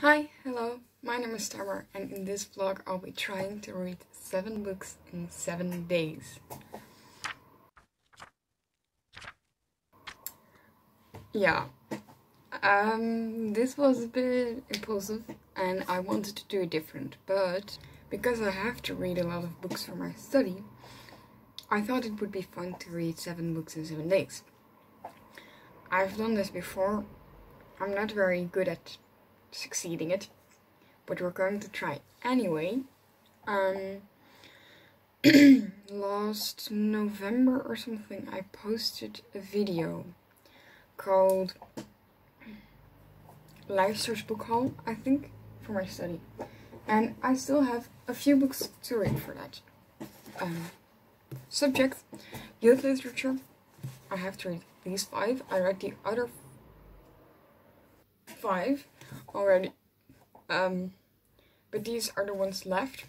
Hi, hello, my name is Tamar, and in this vlog I'll be trying to read 7 books in 7 days. Yeah, this was a bit impulsive and I wanted to do it different, but because I have to read a lot of books for my study, I thought it would be fun to read 7 books in 7 days. I've done this before. I'm not very good at succeeding it, but we're going to try anyway. Last November or something, I posted a video called Luistersboekhal, I think, for my study. And I still have a few books to read for that. Subject, youth literature. I have to read these 5. I read the other 5 already. But these are the ones left.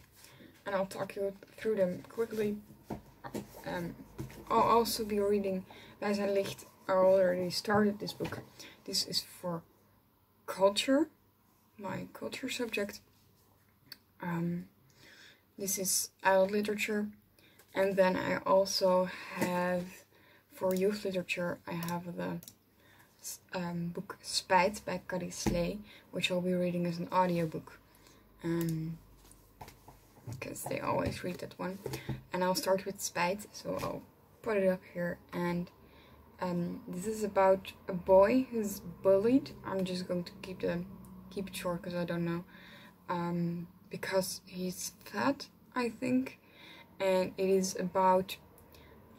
And I'll talk you through them quickly. I'll also be reading Wij zijn licht. I already started this book. This is for culture, my culture subject. This is adult literature. And then I also have, for youth literature, I have the book Spijt by Carrie Slee, which I'll be reading as an audiobook. Because they always read that one. And I'll start with Spijt, so I'll put it up here. And this is about a boy who's bullied. I'm just going to keep it short because I don't know. Because he's fat, I think. And it is about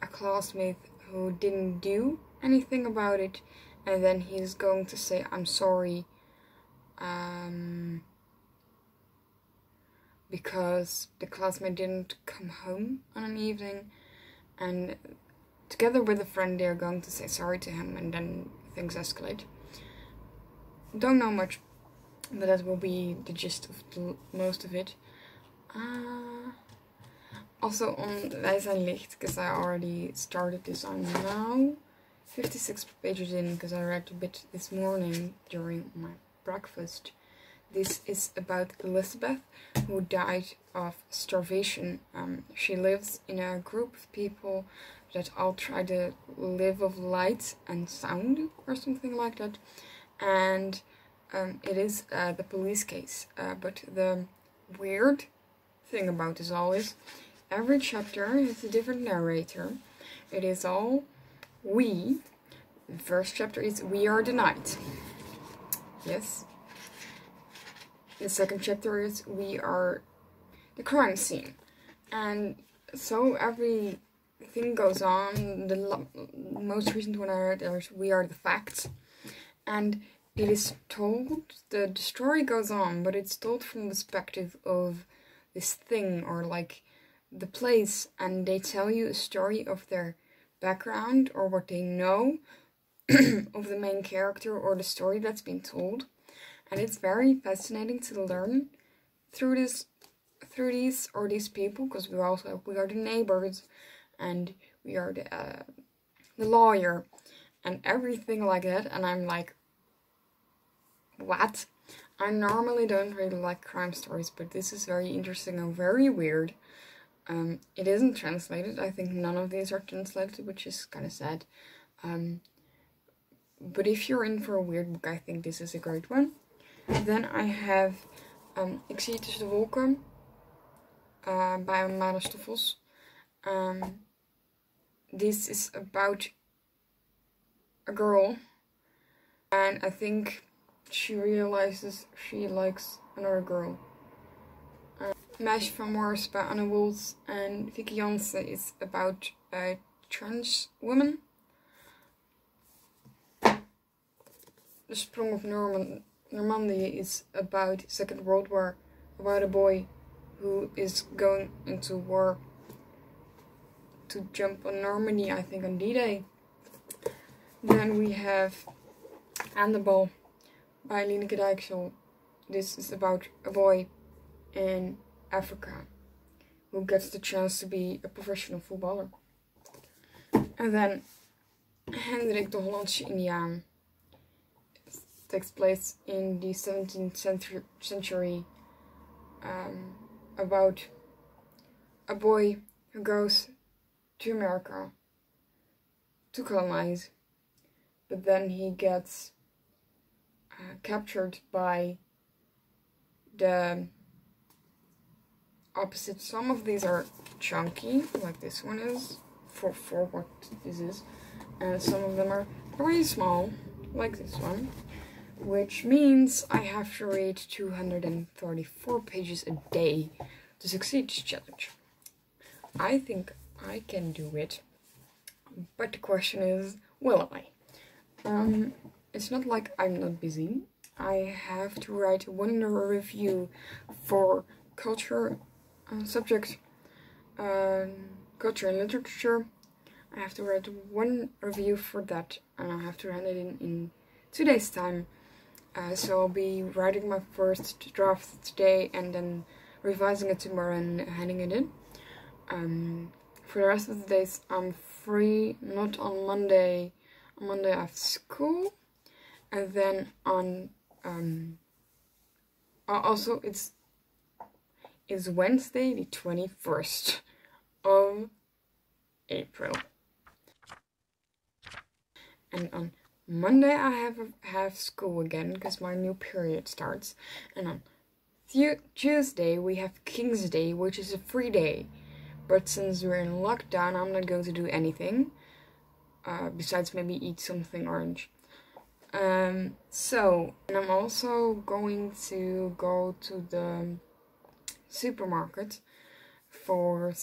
a classmate who didn't do anything about it. And then he's going to say, I'm sorry. Because the classmate didn't come home on an evening, and together with a friend they're going to say sorry to him, and then things escalate. Don't know much, but that will be the gist of most of it. Also on Wij zijn licht, because I already started this. I'm now 56 pages in, because I read a bit this morning during my breakfast. This is about Elizabeth, who died of starvation. She lives in a group of people that all try to live of light and sound, or something like that. And it is the police case. But the weird thing about this all is, every chapter has a different narrator. It is all we. The first chapter is We Are the Night. Yes. The second chapter is We Are the Crime Scene. And so everything goes on. The most recent one I read is We Are the Facts. And it is told, the story goes on, but it's told from the perspective of this thing, or like the place. And they tell you a story of their background, or what they know of the main character, or the story that's been told. And it's very fascinating to learn through these people, because we are the neighbors, and we are the lawyer, and everything like that. And I'm like, what? I normally don't really like crime stories, but this is very interesting and very weird. It isn't translated. I think none of these are translated, which is kind of sad. But if you're in for a weird book, I think this is a great one. Then I have Ik zie tussen de wolken by Mara Stoffels. This is about a girl, and I think she realizes she likes another girl. Meisje van Mars by Anne Woltz, and Vicky Jansen is about a trans woman. The Sprong of Normandy is about Second World War, about a boy who is going into war to jump on Normandy, I think on D-Day. Then we have Aan de Bal by Lineke Dijksel. This is about a boy in Africa who gets the chance to be a professional footballer. And then Hendrik de Hollandse Indiaan. takes place in the 17th century, about a boy who goes to America to colonize, but then he gets captured by the opposite. Some of these are chunky, like this one is, for what this is, and some of them are very small, like this one, which means I have to read 234 pages a day to succeed this challenge. I think I can do it, but the question is, will I? It's not like I'm not busy. I have to write one review for culture subject, culture and literature. I have to write one review for that, and I have to hand it in 2 days' time. So I'll be writing my first draft today and then revising it tomorrow and handing it in. For the rest of the days I'm free, not on Monday. On Monday I have school, and then on also it's Wednesday the 21st of April. And on Monday I have school again because my new period starts. And on Tuesday we have King's Day, which is a free day. But since we're in lockdown, I'm not going to do anything. Besides maybe eat something orange. And I'm also going to go to the supermarket for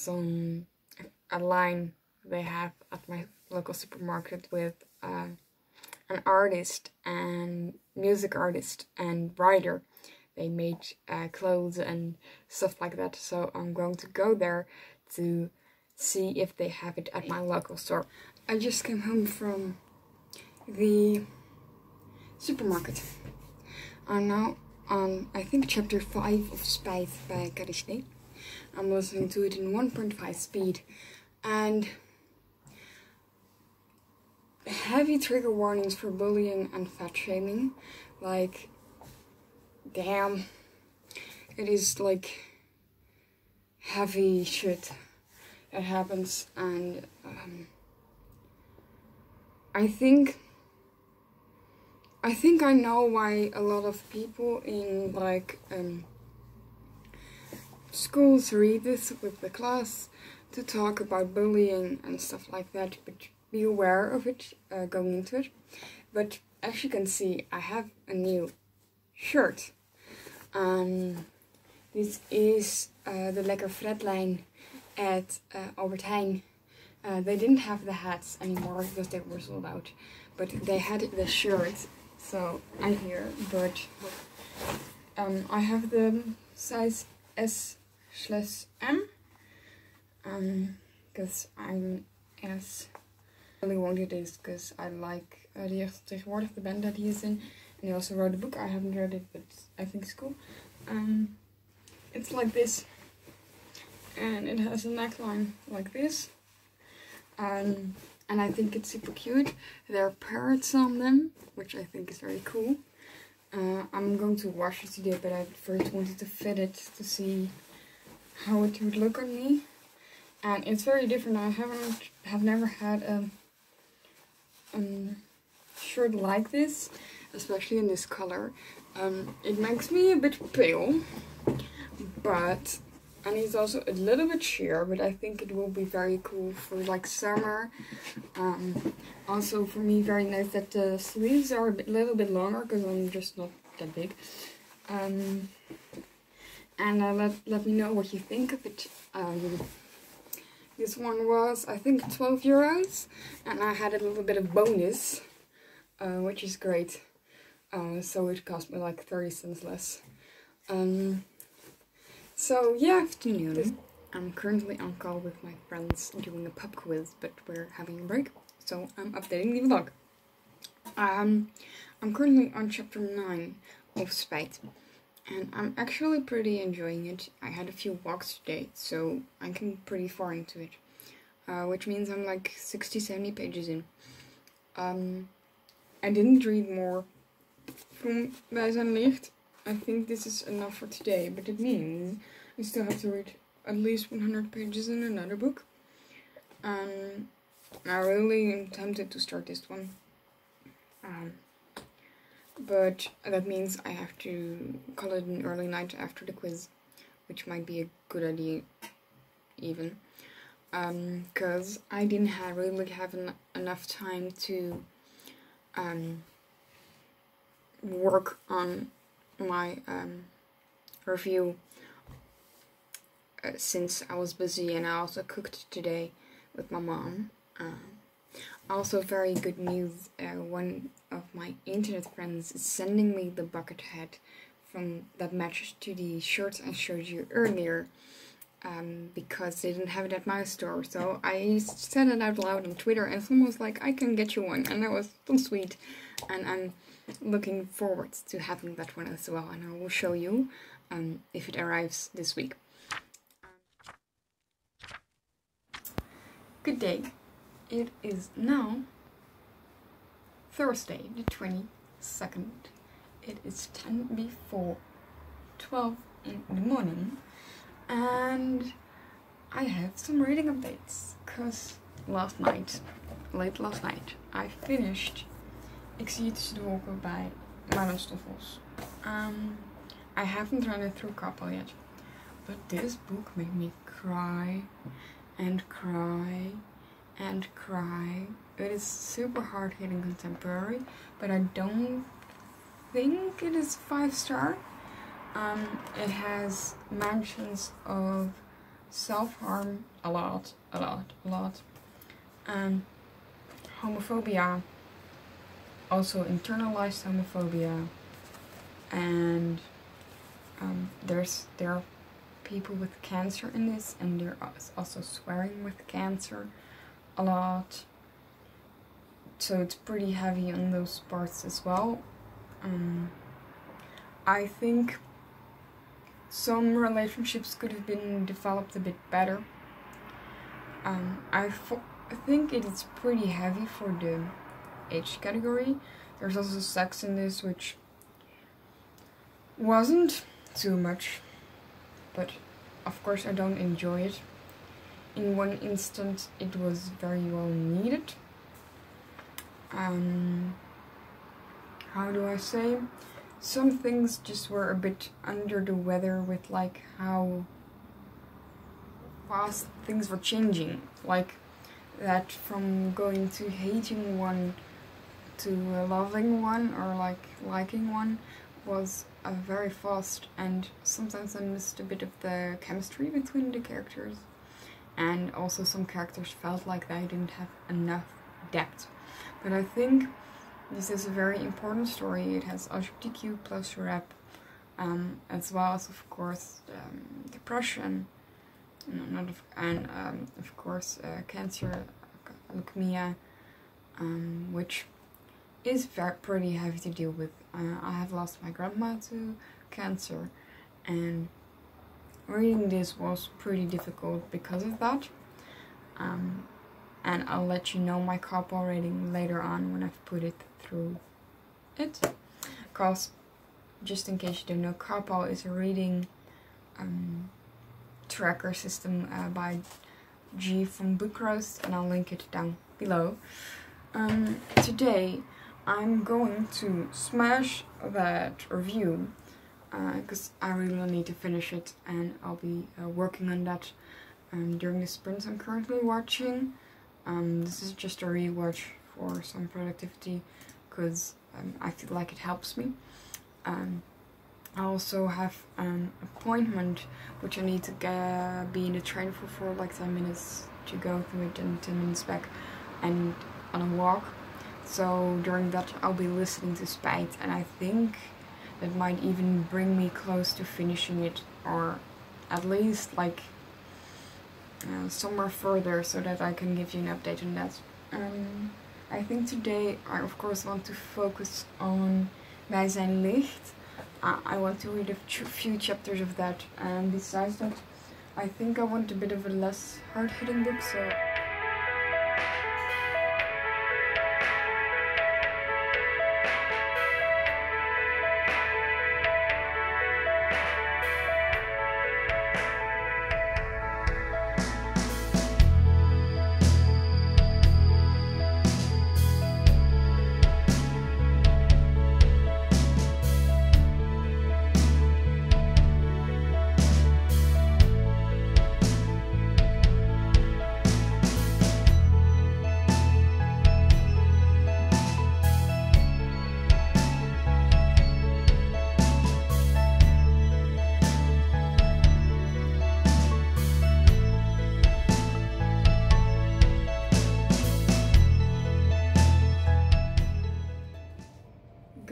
a line they have at my local supermarket with an artist and music artist and writer. They made clothes and stuff like that, so I'm going to go there to see if they have it at my local store. I just came home from the supermarket. I'm now on, I think, chapter 5 of Spijt by Karishne. I'm listening to it in 1.5 speed, and heavy trigger warnings for bullying and fat shaming. Like, damn, it is like heavy shit that happens, and I think I know why a lot of people in like schools read this with the class to talk about bullying and stuff like that, but be aware of it going into it. But as you can see, I have a new shirt. This is the Lekker Fred line at Albert Heijn. They didn't have the hats anymore because they were sold out, but they had the shirt, so I'm here. But I have the size S/M because I'm S. I really wanted this because I like the jeugd tegenwoordig, the band that he is in, and he also wrote a book. I haven't read it, but I think it's cool. It's like this, and it has a neckline like this, and I think it's super cute. There are parrots on them, which I think is very cool. I'm going to wash it today, but I first wanted to fit it to see how it would look on me, and it's very different. I have never had a shirt like this, especially in this color. It makes me a bit pale, and it's also a little bit sheer, but I think it will be very cool for like summer. Also for me, very nice that the sleeves are a little bit longer because I'm just not that big. And let me know what you think of it. This one was, I think, 12 euros, and I had a little bit of bonus, which is great. So it cost me like 30 cents less. So yeah, afternoon. I'm currently on call with my friends doing a pub quiz, but we're having a break, so I'm updating the vlog. I'm currently on chapter 9 of Spijt, and I'm actually pretty enjoying it. I had a few walks today, so I'm getting pretty far into it, which means I'm like 60-70 pages in. I didn't read more from Wij zijn licht. I think this is enough for today, but it means I still have to read at least 100 pages in another book. I really am tempted to start this one. But that means I have to call it an early night after the quiz, which might be a good idea even. Because I didn't really have enough time to work on my review since I was busy, and I also cooked today with my mom. Also very good news, one of my internet friends is sending me the bucket hat that matches to the shirts I showed you earlier, because they didn't have it at my store. So I said it out loud on Twitter, and someone was like, I can get you one, and that was so sweet, and I'm looking forward to having that one as well, and I will show you if it arrives this week. Good day. It is now Thursday, the 22nd. It is 10 before 12 in the morning, and I have some reading updates, because late last night, I finished Ik zie het tussen de wolken bij Marloes. I haven't read it through couple yet, but this book made me cry and cry and cry. It is super hard-hitting contemporary, but I don't think it is 5-star. It has mentions of self-harm a lot. Homophobia, also internalized homophobia, and there are people with cancer in this, and there is also swearing with cancer a lot, so it's pretty heavy on those parts as well. I think some relationships could have been developed a bit better. I think it is pretty heavy for the age category. There's also sex in this, which wasn't too much, but of course I don't enjoy it. In one instant it was very well needed. How do I say? Some things just were a bit under the weather with like how fast things were changing. Like that from going to hating one to loving one, or like liking one, was very fast, and sometimes I missed a bit of the chemistry between the characters, and also some characters felt like they didn't have enough depth. But I think this is a very important story. It has LGBTQ plus rep, as well as of course depression, and of course cancer, leukemia, which is pretty heavy to deal with. I have lost my grandma to cancer, and reading this was pretty difficult because of that. And I'll let you know my couple rating later on when I've put it through it. Because, just in case you don't know, couple is a reading tracker system by G from Book Roast, and I'll link it down below. Today I'm going to smash that review because I really need to finish it, and I'll be working on that during the sprints I'm currently watching. This is just a rewatch for some productivity, because I feel like it helps me. I also have an appointment which I need to be in the train for like 10 minutes to go through it and 10 minutes back, and on a walk. So during that I'll be listening to Spijt, and I think that might even bring me close to finishing it, or at least like somewhere further, so that I can give you an update on that. I think today I of course want to focus on Wij zijn licht. I want to read a few chapters of that, and besides that I think I want a bit of a less hard-hitting book, so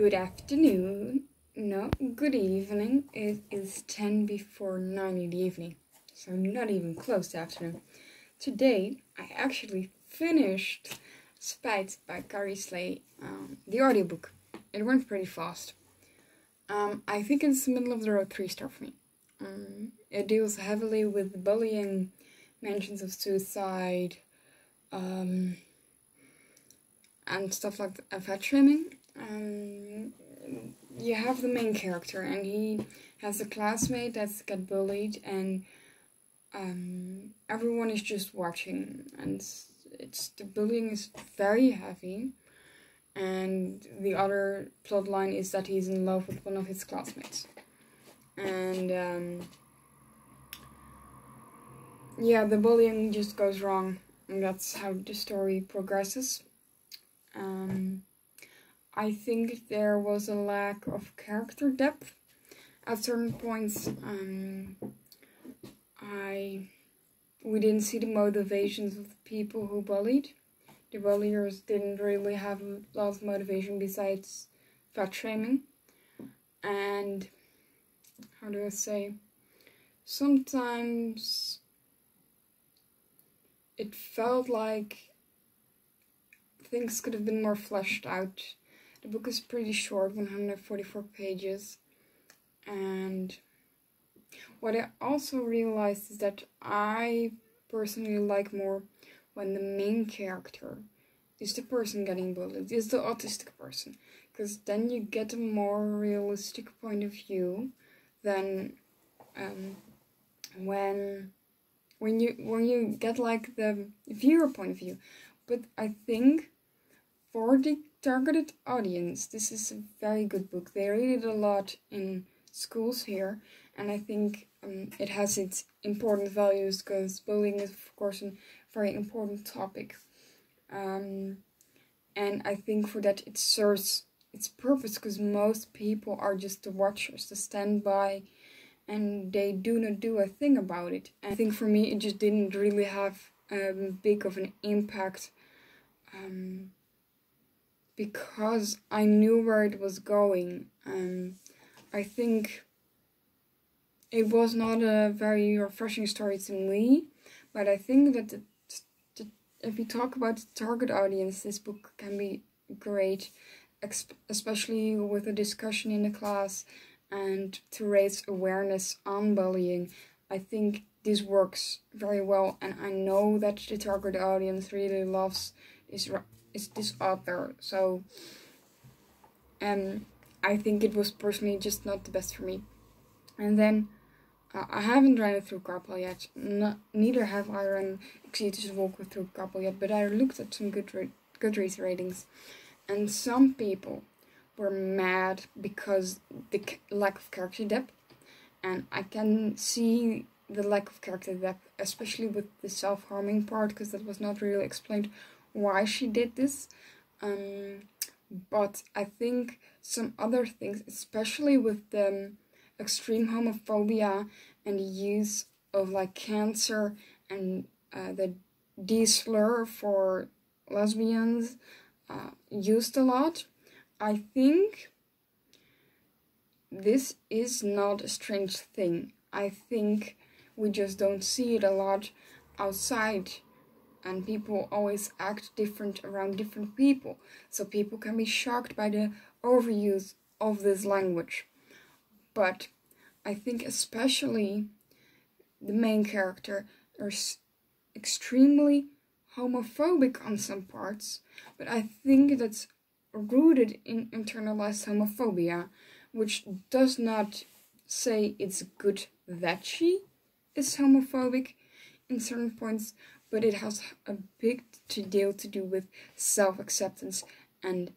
Good afternoon, no, good evening. It is 10 before 9 in the evening, so not even close to afternoon. Today, I actually finished Spijt by Carrie Slay, the audiobook. It went pretty fast. I think it's the middle of the road 3-star for me. It deals heavily with bullying, mentions of suicide, and stuff like fat shaming. You have the main character, and he has a classmate that's got bullied, and everyone is just watching, and the bullying is very heavy. And the other plot line is that he's in love with one of his classmates, and yeah, the bullying just goes wrong, and that's how the story progresses. I think there was a lack of character depth at certain points. We didn't see the motivations of the people who bullied. The bulliers didn't really have a lot of motivation besides fat shaming. And how do I say? Sometimes it felt like things could have been more fleshed out. The book is pretty short, 144 pages. And what I also realized is that I personally like more when the main character is the person getting bullied, is the autistic person. Because then you get a more realistic point of view than when you get like the viewer point of view. But I think for the targeted audience, this is a very good book. They read it a lot in schools here, and I think it has its important values, because bullying is, of course, a very important topic. And I think for that it serves its purpose, because most people are just the watchers, the stand by, and they do not do a thing about it. And I think for me it just didn't really have big of an impact, because I knew where it was going. I think it was not a very refreshing story to me, but I think that if we talk about the target audience, this book can be great, especially with a discussion in the class and to raise awareness on bullying. I think this works very well, and I know that the target audience really loves this author. So I think it was personally just not the best for me. And then I haven't run it through Carpel yet. Neither have I run Exceeded Walk through Carpel yet, but I looked at some Goodreads ratings, and some people were mad because the lack of character depth, and I can see the lack of character depth, especially with the self-harming part, because that was not really explained why she did this. But I think some other things, especially with the extreme homophobia and the use of like cancer and the D-slur for lesbians used a lot. I think this is not a strange thing. I think we just don't see it a lot outside, and people always act different around different people. So people can be shocked by the overuse of this language. But I think especially the main character is extremely homophobic on some parts, but I think that's rooted in internalized homophobia, which does not say it's good that she is homophobic in certain points, but it has a big deal to do with self-acceptance and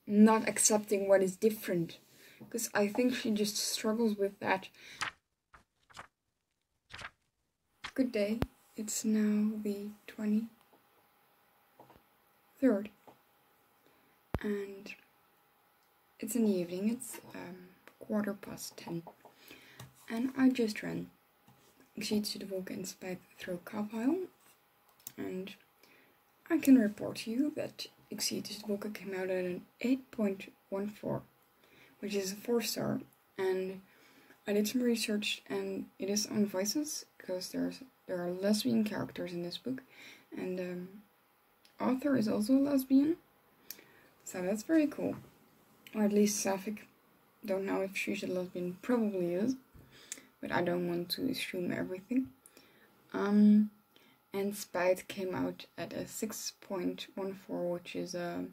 not accepting what is different. Because I think she just struggles with that. Good day. It's now the 23rd. And it's in the evening. It's 10:15. And I just ran Exceeded Walk and Spijt through Kaphuil. And I can report to you that ik zie het, dus de boek came out at an 8.14, which is a 4-star. And I did some research, and it is on Voices, because there are lesbian characters in this book, and the author is also a lesbian, so that's very cool. Or at least Sapphic. Don't know if she's a lesbian, probably is, but I don't want to assume everything. And Spite came out at a 6.14, which is a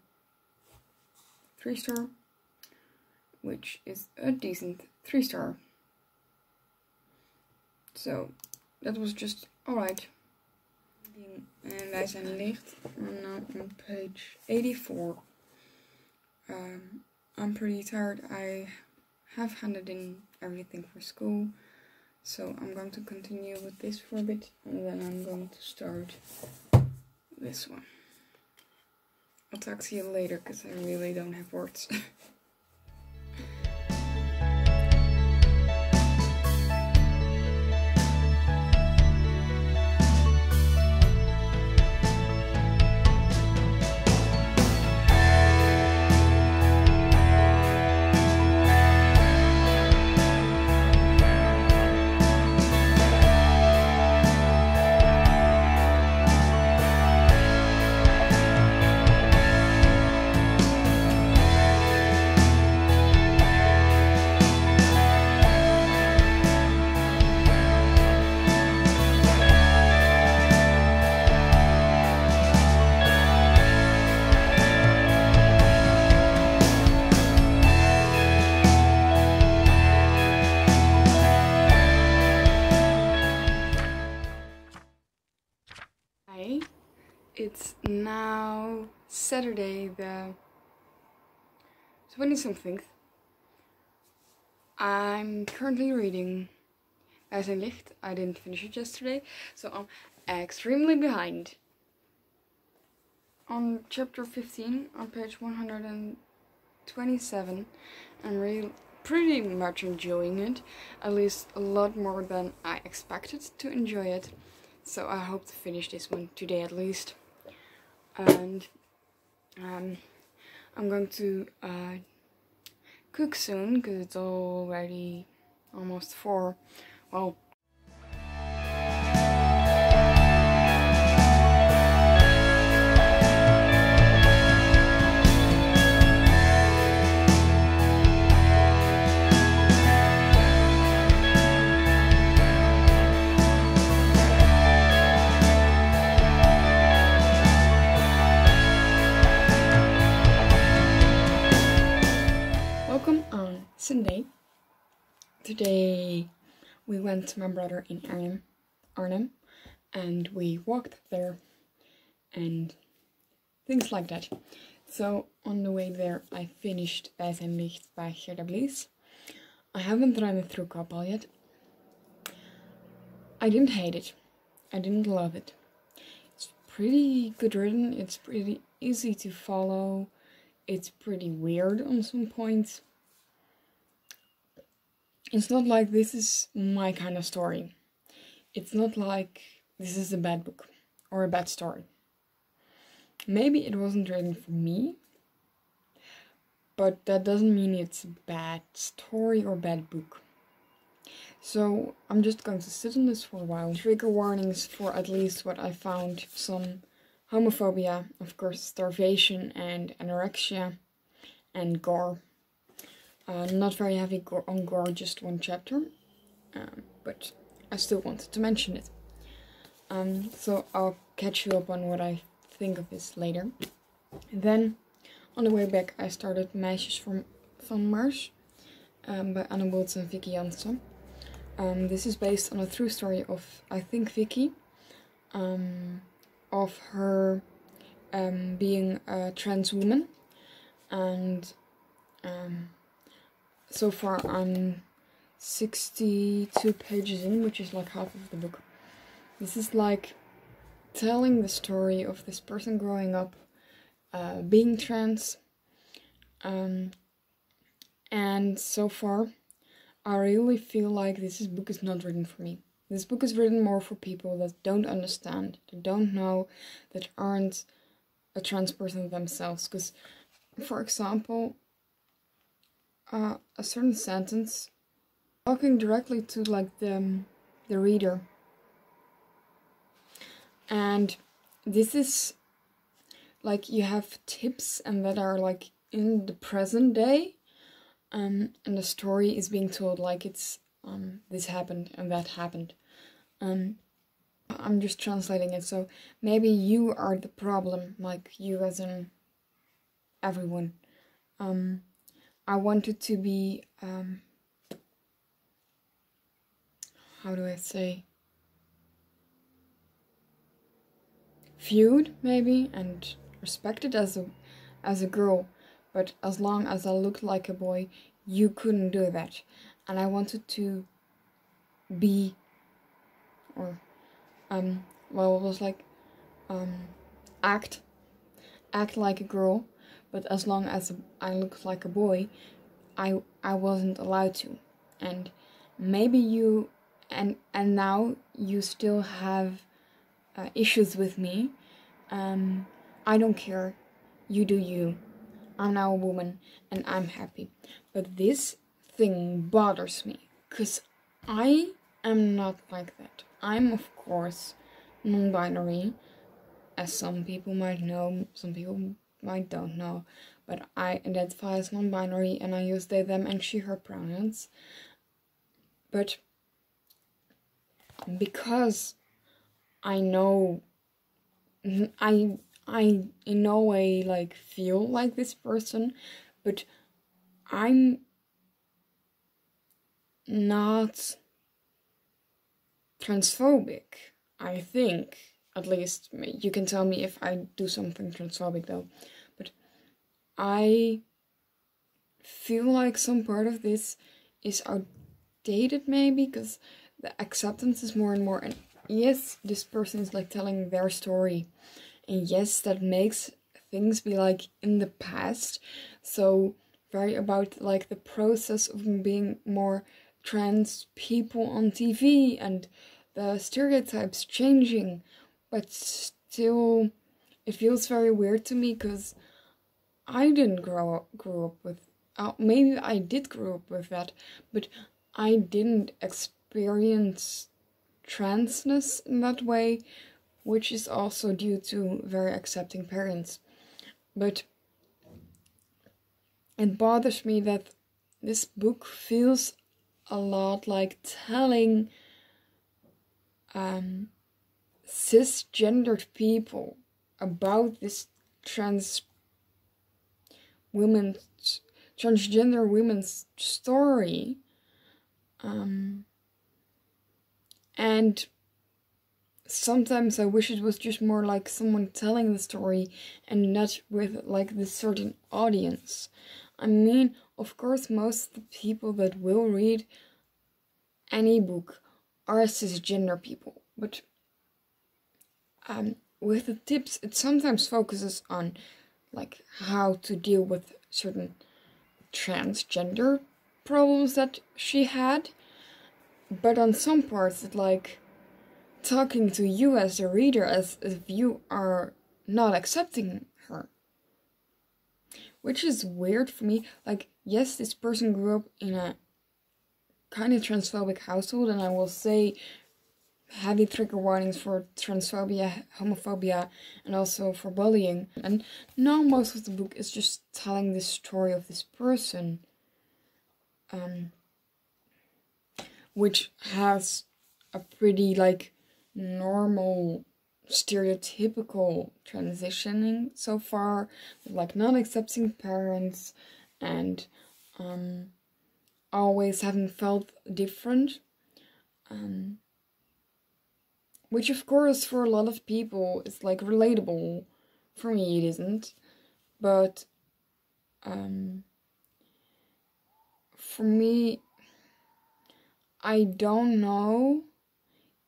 3-star, which is a decent 3-star. So that was just alright. And Wijs en Licht, I'm now on page 84. I'm pretty tired. I have handed in everything for school, so I'm going to continue with this for a bit, and then I'm going to start this one. I'll talk to you later, because I really don't have words. It's now Saturday the 20-something. I'm currently reading Wijs en Licht. I didn't finish it yesterday, so I'm extremely behind. On chapter 15, on page 127, I'm really pretty much enjoying it. At least a lot more than I expected to enjoy it. So I hope to finish this one today at least. And I'm going to cook soon, because it's already almost 4. Well, Sunday. Today we went to my brother in Arnhem, and we walked there and things like that. So on the way there I finished Wijs en Licht by Gerda Blies. I haven't run it through Kapal yet. I didn't hate it. I didn't love it. It's pretty good written, it's pretty easy to follow, it's pretty weird on some points. It's not like this is my kind of story. It's not like this is a bad book or a bad story. Maybe it wasn't written for me, but that doesn't mean it's a bad story or bad book. So I'm just going to sit on this for a while. Trigger warnings for at least what I found: some homophobia, of course, starvation and anorexia, and gore. Not very heavy on gore, just one chapter, but I still wanted to mention it. So I'll catch you up on what I think of this later. And then, on the way back, I started Meisjes van Mars by Anna Woltz and Vicky Janssen. This is based on a true story of, I think, Vicky, of her being a trans woman, and so far I'm 62 pages in, which is like half of the book. This is like telling the story of this person growing up, being trans, and so far I really feel like this book is not written for me. This book is written more for people that don't understand, that don't know, that aren't a trans person themselves. Because, for example, a certain sentence talking directly to like the reader, and this is like you have tips and that are like in the present day, and the story is being told like it's this happened and that happened. I'm just translating it, so maybe you are the problem, like you as in everyone. I wanted to be how do I say, viewed maybe and respected as a girl, but as long as I looked like a boy, you couldn't do that. And I wanted to be, or well, it was like act like a girl, but as long as I looked like a boy, I wasn't allowed to. And maybe you and now you still have issues with me. I don't care. You do you. I'm now a woman and I'm happy. But this thing bothers me because I am not like that. I'm of course non-binary, as some people might know, some people might don't know, but I identify as non-binary and I use they, them and she, her pronouns. But because I know, I in no way like feel like this person, but I'm not transphobic, I think. At least you can tell me if I do something transphobic though. But I feel like some part of this is outdated maybe, because the acceptance is more and more, and yes, this person is like telling their story, and yes, that makes things be like in the past, so very about like the process of being more trans people on TV and the stereotypes changing, but still it feels very weird to me because I didn't grow up with, maybe I did grow up with that, but I didn't experience transness in that way, which is also due to very accepting parents. But it bothers me that this book feels a lot like telling cisgendered people about this transgender women's story, and sometimes I wish it was just more like someone telling the story and not with like this certain audience. I mean, of course, most of the people that will read any book are cisgender people, but with the tips, it sometimes focuses on like how to deal with certain transgender problems that she had, but on some parts it like talking to you as a reader as if you are not accepting her, which is weird for me. Like, yes, this person grew up in a kind of transphobic household, and I will say heavy trigger warnings for transphobia, homophobia, and also for bullying. And now most of the book is just telling the story of this person, which has a pretty like normal stereotypical transitioning so far, with like non-accepting parents and always having felt different, which of course for a lot of people is like relatable. For me it isn't, but for me, I don't know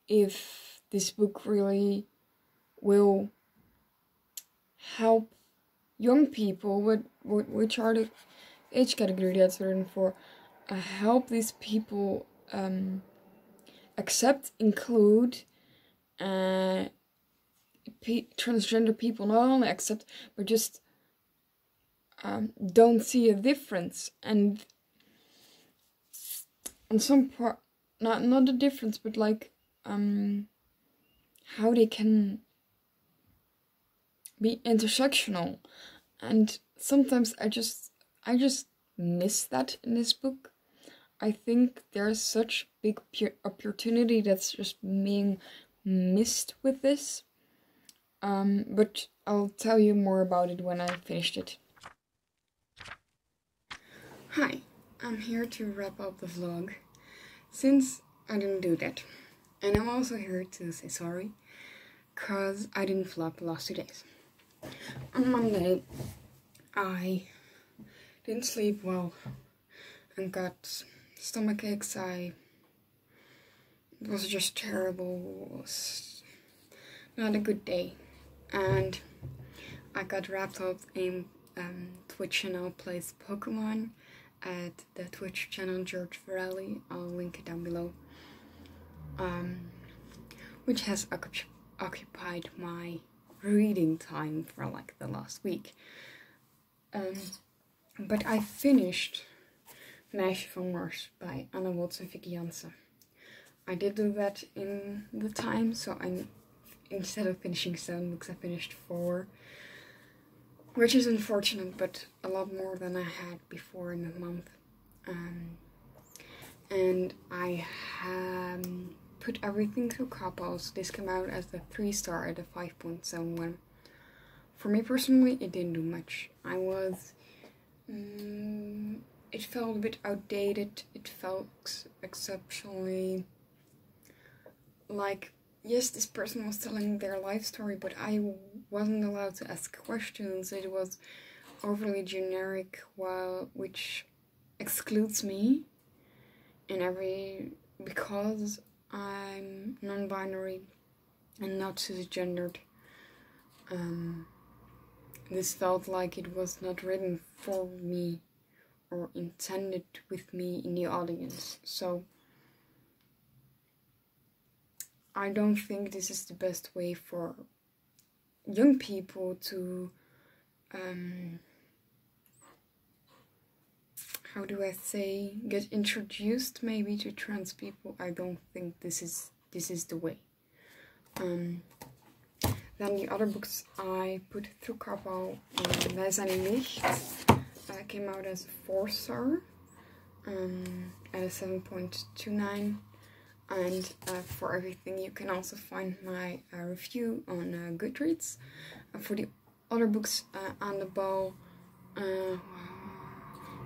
if this book really will help young people, which are the age category that's written for, help these people accept, include, transgender people not only accept, but just don't see a difference, and on some part, not a difference, but like how they can be intersectional. And sometimes I just miss that in this book. I think there's such big opportunity that's just being missed with this. But I'll tell you more about it when I finished it. Hi, I'm here to wrap up the vlog, since I didn't do that. And I'm also here to say sorry, cause I didn't vlog the last 2 days. On Monday, I didn't sleep well and got stomach aches. It was just terrible. It was not a good day. And I got wrapped up in Twitch channel plays Pokemon at the Twitch channel George Varelli. I'll link it down below. Which has occupied my reading time for like the last week. But I finished Meisje van Mars by Anna Watts and Vicky Jansen. I did do that in the time, so instead of finishing 7 books, I finished 4. Which is unfortunate, but a lot more than I had before in a month. And I put everything through Kappa's. This came out as the 3-star at a 5.71. For me personally, it didn't do much. It felt a bit outdated. It felt exceptionally like, yes, this person was telling their life story, but I wasn't allowed to ask questions. It was overly generic, which excludes me because I'm non-binary and not cisgendered. This felt like it was not written for me or intended with me in the audience. So I don't think this is the best way for young people to how do I say, get introduced maybe to trans people. I don't think this is the way. Then the other books I put through Kappa, Wij zijn Licht, came out as a 4-star at a 7.29. And for everything, you can also find my review on Goodreads. For the other books, Aan de Bal,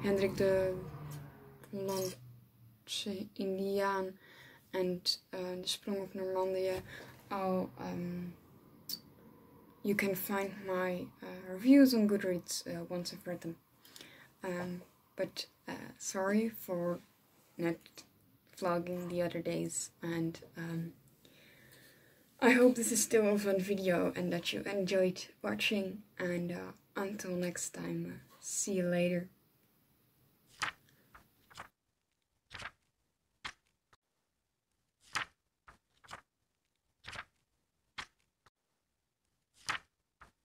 Hendrik de Hollandse Indiaan, and De Sprong op Normandië, you can find my reviews on Goodreads once I've read them. But sorry for not vlogging the other days, and I hope this is still a fun video and that you enjoyed watching, and until next time, see you later.